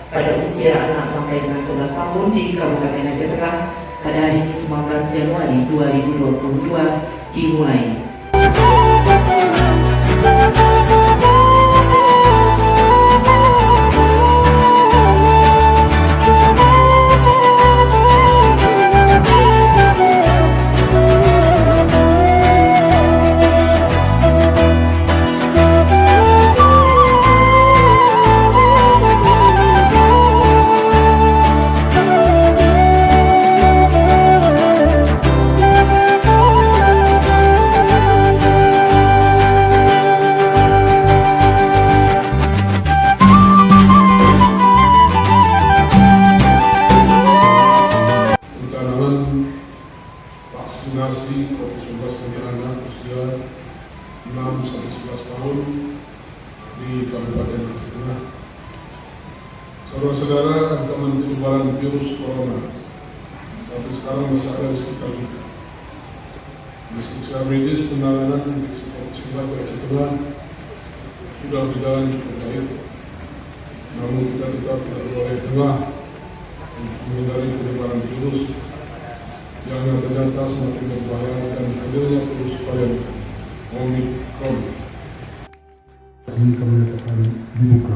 pada usia anak sampai dengan 11 tahun di Kabupaten Aceh Tengah pada hari 19 Januari 2022 dimulai. Vaksinasi COVID-19 bagi anak usia 6-11 tahun di Kabupaten Aceh Tengah. Saudara-saudara, ancaman penyebaran virus corona sampai sekarang masih ada di sekitar kita. Di sekitar medis penanganan infeksi COVID-19 di Aceh Tengah sudah berjalan cukup baik. Namun kita tetap tidak boleh lengah untuk menghindari penyebaran virus yang ternyata semakin berbahaya dan hadirnya virus varian Omicron. Kami akan dibuka.